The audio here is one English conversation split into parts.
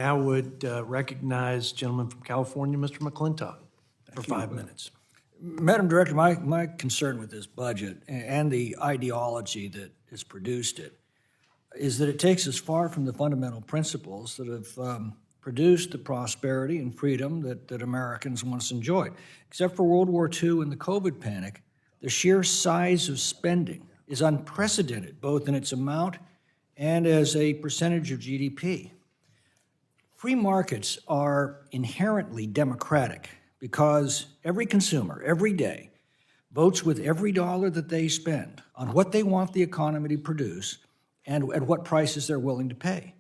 I would recognize gentleman from California, Mr. McClintock, for 5 minutes. Madam Director, my concern with this budget and the ideology that has produced it is that it takes us far from the fundamental principles that have produced the prosperity and freedom that Americans once enjoyed. Except for World War II and the COVID panic, the sheer size of spending is unprecedented, both in its amount and as a percentage of GDP. Free markets are inherently democratic because every consumer, every day, votes with every dollar that they spend on what they want the economy to produce and at what prices they're willing to pay.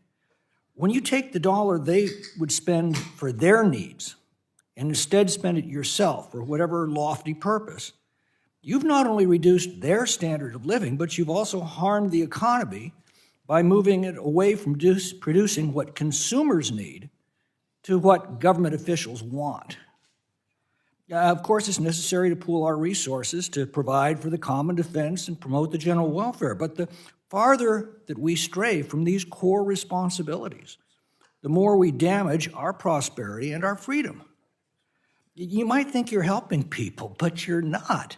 When you take the dollar they would spend for their needs and instead spend it yourself for whatever lofty purpose, you've not only reduced their standard of living, but you've also harmed the economy by moving it away from producing what consumers need to what government officials want. Of course, it's necessary to pool our resources to provide for the common defense and promote the general welfare, but the farther that we stray from these core responsibilities, the more we damage our prosperity and our freedom. You might think you're helping people, but you're not.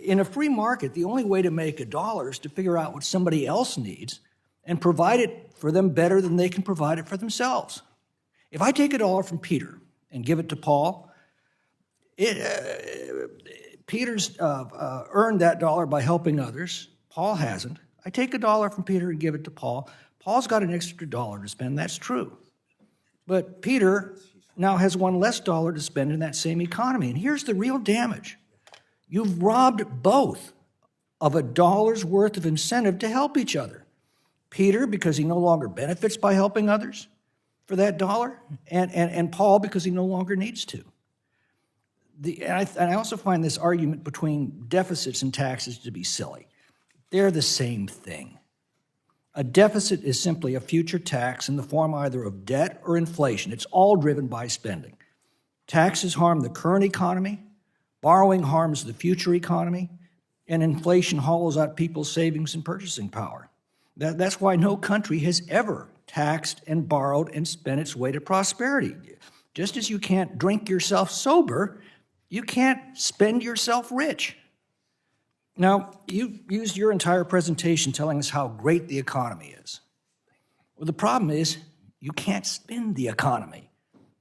In a free market, the only way to make a dollar is to figure out what somebody else needs and provide it for them better than they can provide it for themselves. If I take a dollar from Peter and give it to Paul, Peter's earned that dollar by helping others. Paul hasn't. I take a dollar from Peter and give it to Paul. Paul's got an extra dollar to spend, that's true. But Peter now has one less dollar to spend in that same economy. And here's the real damage. You've robbed both of a dollar's worth of incentive to help each other. Peter, because he no longer benefits by helping others for that dollar, and Paul, because he no longer needs to. I also find this argument between deficits and taxes to be silly. They're the same thing. A deficit is simply a future tax in the form either of debt or inflation. It's all driven by spending. Taxes harm the current economy, borrowing harms the future economy, and inflation hollows out people's savings and purchasing power. That's why no country has ever taxed and borrowed and spent its way to prosperity. Just as you can't drink yourself sober, you can't spend yourself rich. Now, you used your entire presentation telling us how great the economy is. Well, the problem is you can't spin the economy.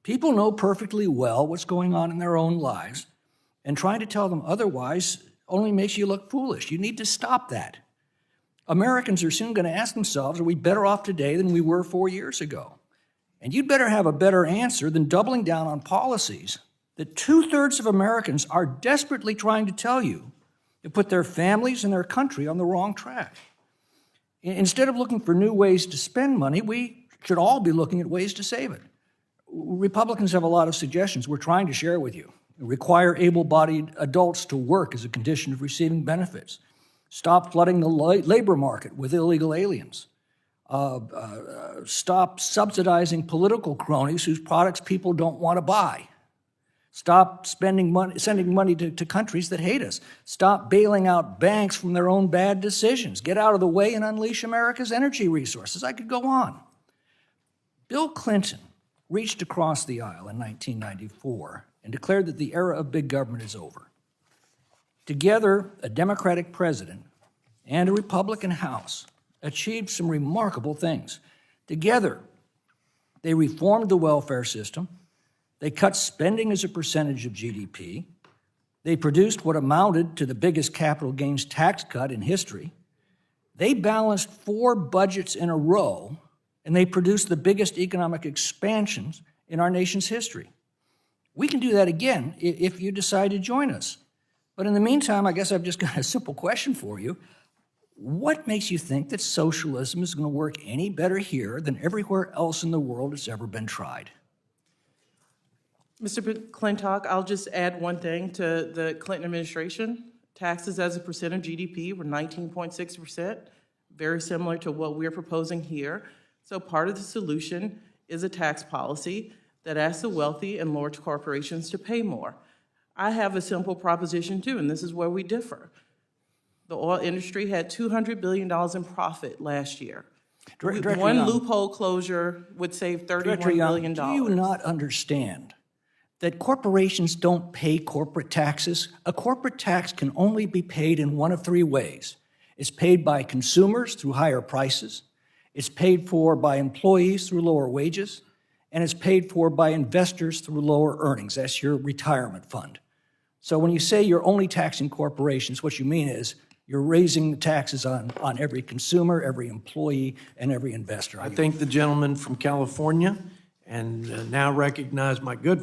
People know perfectly well what's going on in their own lives, and trying to tell them otherwise only makes you look foolish. You need to stop that. Americans are soon going to ask themselves, are we better off today than we were 4 years ago? And you'd better have a better answer than doubling down on policies that 2/3 of Americans are desperately trying to tell you to put their families and their country on the wrong track. Instead of looking for new ways to spend money, we should all be looking at ways to save it. Republicans have a lot of suggestions we're trying to share with you. Require able-bodied adults to work as a condition of receiving benefits. Stop flooding the labor market with illegal aliens. Stop subsidizing political cronies whose products people don't want to buy. Stop sending money to countries that hate us. Stop bailing out banks from their own bad decisions. Get out of the way and unleash America's energy resources. I could go on. Bill Clinton reached across the aisle in 1994 and declared that the era of big government is over. Together, a Democratic president and a Republican House achieved some remarkable things. Together, they reformed the welfare system. They cut spending as a percentage of GDP. They produced what amounted to the biggest capital gains tax cut in history. They balanced 4 budgets in a row, and they produced the biggest economic expansions in our nation's history. We can do that again if you decide to join us. But in the meantime, I guess I've just got a simple question for you. What makes you think that socialism is going to work any better here than everywhere else in the world it's ever been tried? Mr. McClintock, I'll just add one thing to the Clinton administration. Taxes as a percent of GDP were 19.6%, very similar to what we're proposing here. So part of the solution is a tax policy that asks the wealthy and large corporations to pay more. I have a simple proposition too, and this is where we differ. The oil industry had $200 billion in profit last year. Director One Young, loophole closure would save Director $31 Young, billion. do you not understand that corporations don't pay corporate taxes? A corporate tax can only be paid in one of three ways. It's paid by consumers through higher prices, it's paid for by employees through lower wages, and it's paid for by investors through lower earnings. That's your retirement fund. So when you say you're only taxing corporations, what you mean is you're raising the taxes on every consumer, every employee, and every investor. I thank the gentleman from California and now recognize my good